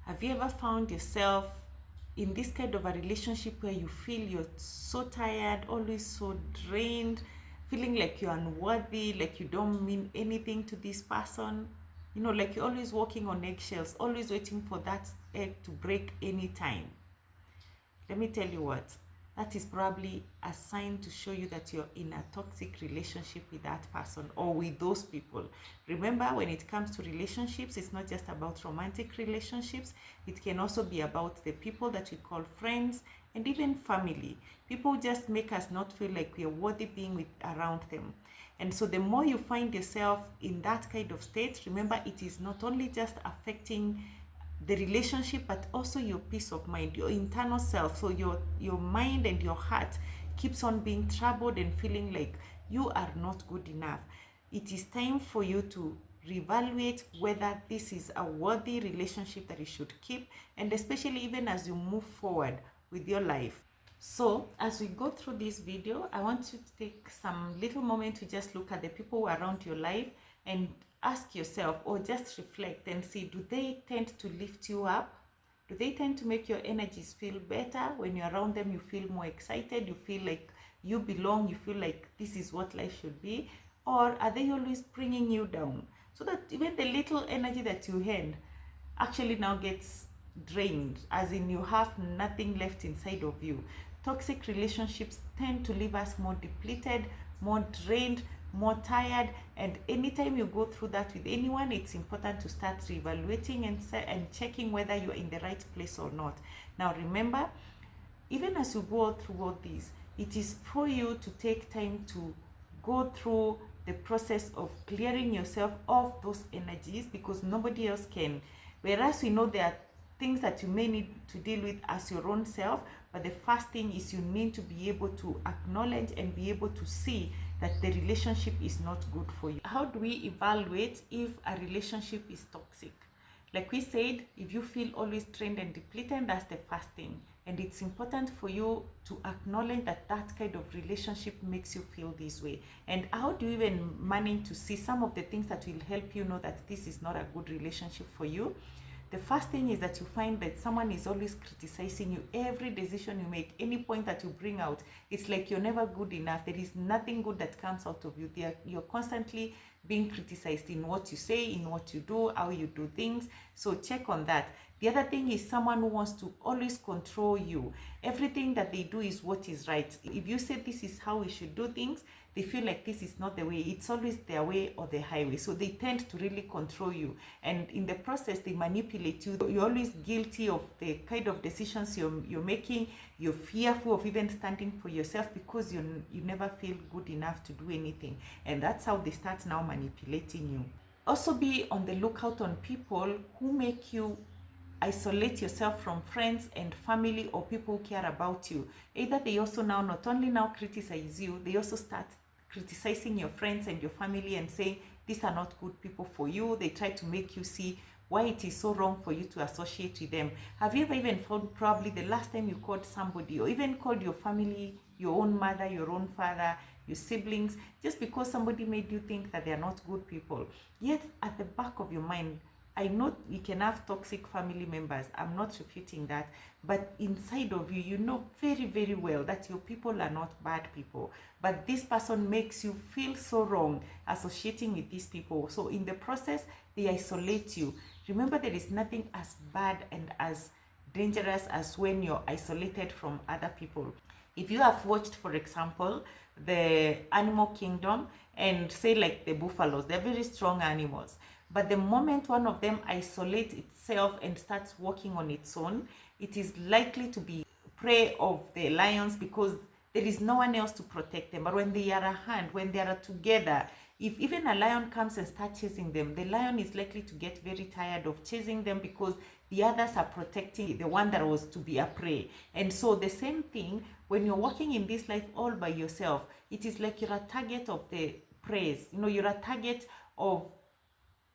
Have you ever found yourself in this kind of a relationship where you feel you're so tired, always so drained, feeling like you're unworthy, like you don't mean anything to this person? You know, like you're always walking on eggshells, always waiting for that egg to break anytime. Let me tell you what, that is probably a sign to show you that you're in a toxic relationship with that person or with those people. Remember, when it comes to relationships, it's not just about romantic relationships, it can also be about the people that we call friends and even family. People just make us not feel like we are worthy being with around them. And so the more you find yourself in that kind of state, remember, it is not only just affecting the relationship but also your peace of mind, your internal self. So your mind and your heart keeps on being troubled and feeling like you are not good enough. It is time for you to reevaluate whether this is a worthy relationship that you should keep, and especially even as you move forward with your life. So as we go through this video, I want you to take some little moment to just look at the people around your life and ask yourself, or just reflect and see, do they tend to lift you up? Do they tend to make your energies feel better? When you're around them, you feel more excited, you feel like you belong, you feel like this is what life should be? Or are they always bringing you down, so that even the little energy that you had actually now gets drained, as in you have nothing left inside of you? Toxic relationships tend to leave us more depleted, more drained, more tired, and anytime you go through that with anyone, it's important to start reevaluating and checking whether you're in the right place or not. Now remember, even as you go through all this, it is for you to take time to go through the process of clearing yourself of those energies, because nobody else can. Whereas we know there are things that you may need to deal with as your own self, but the first thing is you need to be able to acknowledge and be able to see that the relationship is not good for you. How do we evaluate if a relationship is toxic? Like we said, if you feel always drained and depleted, that's the first thing. And it's important for you to acknowledge that that kind of relationship makes you feel this way. And how do you even manage to see some of the things that will help you know that this is not a good relationship for you? The first thing is that you find that someone is always criticizing you. Every decision you make, any point that you bring out, it's like you're never good enough. There is nothing good that comes out of you. You're constantly being criticized in what you say, in what you do, how you do things. So check on that. The other thing is someone who wants to always control you. Everything that they do is what is right. If you say this is how we should do things, they feel like this is not the way. It's always their way or the highway. So they tend to really control you. And in the process, they manipulate you. You're always guilty of the kind of decisions you're making. You're fearful of even standing for yourself because you never feel good enough to do anything. And that's how they start now manipulating you. Also be on the lookout on people who make you isolate yourself from friends and family or people who care about you. Either they also now not only now criticize you, they also start criticizing your friends and your family and saying these are not good people for you. They try to make you see why it is so wrong for you to associate with them. Have you ever even found probably the last time you called somebody, or even called your family, your own mother, your own father, your siblings, just because somebody made you think that they are not good people? Yet at the back of your mind, I know you can have toxic family members, I'm not refuting that, but inside of you, you know very, very well that your people are not bad people, but this person makes you feel so wrong associating with these people. So in the process, they isolate you. Remember, there is nothing as bad and as dangerous as when you're isolated from other people. If you have watched, for example, the Animal Kingdom, and say like the buffaloes, they're very strong animals. But the moment one of them isolates itself and starts walking on its own, it is likely to be prey of the lions because there is no one else to protect them. But when they are a hand, when they are together, if even a lion comes and starts chasing them, the lion is likely to get very tired of chasing them because the others are protecting the one that was to be a prey. And so the same thing, when you're walking in this life all by yourself, it is like you're a target of the praise. You know, you're a target of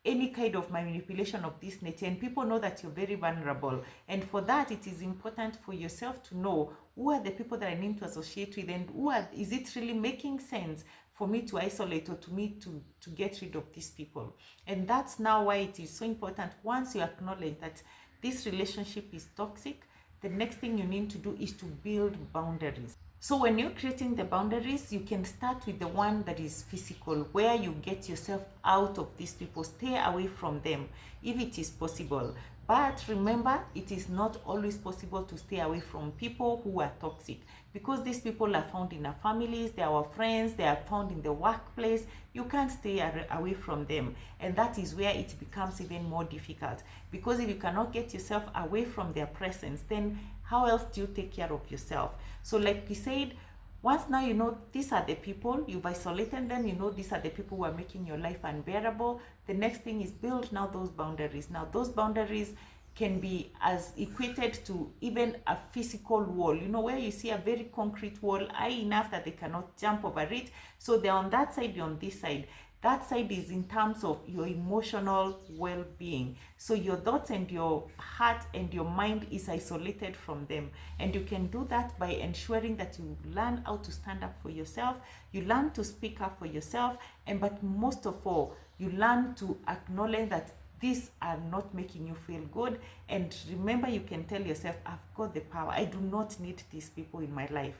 any kind of manipulation of this nature, and people know that you're very vulnerable. And for that, it is important for yourself to know who are the people that I need to associate with, and is it really making sense for me to isolate or to me to get rid of these people. And that's now why it is so important. Once you acknowledge that this relationship is toxic, the next thing you need to do is to build boundaries. So when you're creating the boundaries, you can start with the one that is physical, where you get yourself out of these people, stay away from them if it is possible. But remember, it is not always possible to stay away from people who are toxic, because these people are found in our families, they are our friends, they are found in the workplace. You can't stay away from them, and that is where it becomes even more difficult, because if you cannot get yourself away from their presence, then how else do you take care of yourself? So like we said, once now you know these are the people, you've isolated them, you know these are the people who are making your life unbearable, the next thing is build now those boundaries. Now those boundaries can be as equated to even a physical wall, you know, where you see a very concrete wall high enough that they cannot jump over it. So they're on that side, you're on this side. That side is in terms of your emotional well-being. So your thoughts and your heart and your mind is isolated from them. And you can do that by ensuring that you learn how to stand up for yourself, you learn to speak up for yourself, but most of all, you learn to acknowledge that these are not making you feel good. And remember, you can tell yourself, I've got the power. I do not need these people in my life.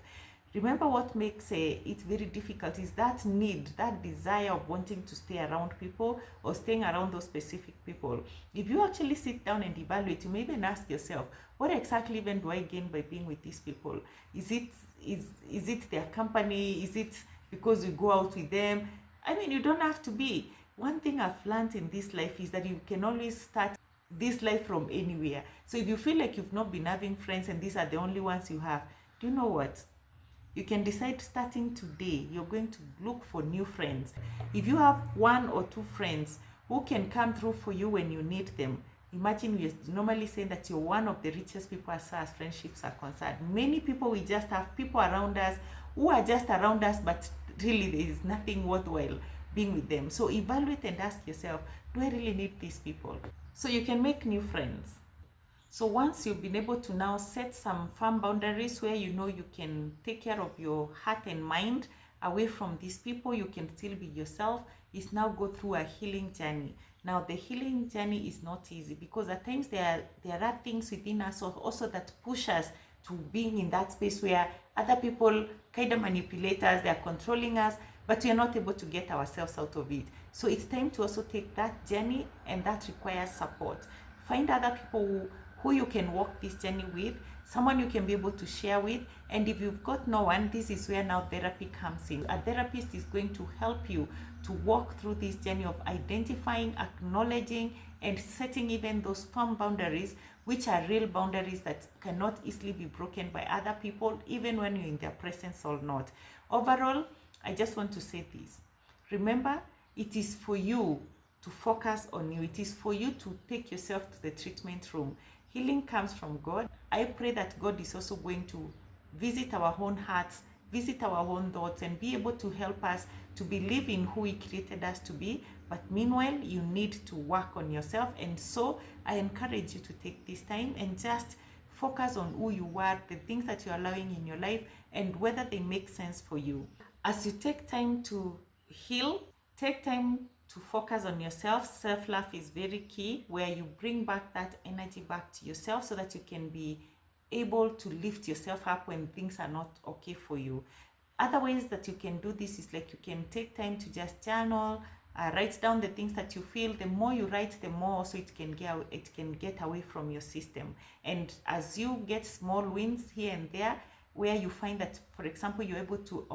Remember, what makes it very difficult is that need, that desire of wanting to stay around people or staying around those specific people. If you actually sit down and evaluate, you may even ask yourself, what exactly even do I gain by being with these people? Is it their company? Is it because you go out with them? I mean, you don't have to be. One thing I've learned in this life is that you can always start this life from anywhere. So if you feel like you've not been having friends and these are the only ones you have, do you know what? You can decide starting today, you're going to look for new friends. If you have one or two friends who can come through for you when you need them, imagine we normally say that you're one of the richest people as far as friendships are concerned. Many people, we just have people around us who are just around us, but really there is nothing worthwhile being with them. So evaluate and ask yourself, do I really need these people? So you can make new friends. So once you've been able to now set some firm boundaries where you know you can take care of your heart and mind away from these people, you can still be yourself, is now go through a healing journey. Now the healing journey is not easy, because at times there are things within us also that push us to being in that space where other people kind of manipulate us, they're controlling us, but we are not able to get ourselves out of it. So it's time to also take that journey, and that requires support. Find other people who you can walk this journey with, someone you can be able to share with. And if you've got no one, this is where now therapy comes in. A therapist is going to help you to walk through this journey of identifying, acknowledging, and setting even those firm boundaries, which are real boundaries that cannot easily be broken by other people, even when you're in their presence or not. Overall, I just want to say this. Remember, it is for you to focus on you. It is for you to take yourself to the treatment room. Healing comes from God. I pray that God is also going to visit our own hearts, visit our own thoughts, and be able to help us to believe in who He created us to be. But meanwhile, you need to work on yourself. And so I encourage you to take this time and just focus on who you are, the things that you're allowing in your life, and whether they make sense for you. As you take time to heal, take time to focus on yourself. Self-love is very key, where you bring back that energy back to yourself so that you can be able to lift yourself up when things are not okay for you. Other ways that you can do this is like you can take time to just journal, write down the things that you feel. The more you write, the more also it can get away from your system. And as you get small wins here and there, where you find that, for example, you're able to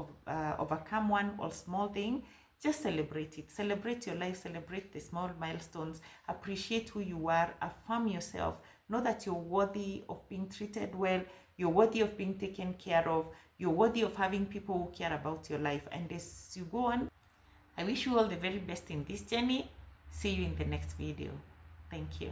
overcome one or small thing, just celebrate it. Celebrate your life, celebrate the small milestones, appreciate who you are, affirm yourself. Know that you're worthy of being treated well, you're worthy of being taken care of, you're worthy of having people who care about your life. And as you go on, I wish you all the very best in this journey. See you in the next video. Thank you.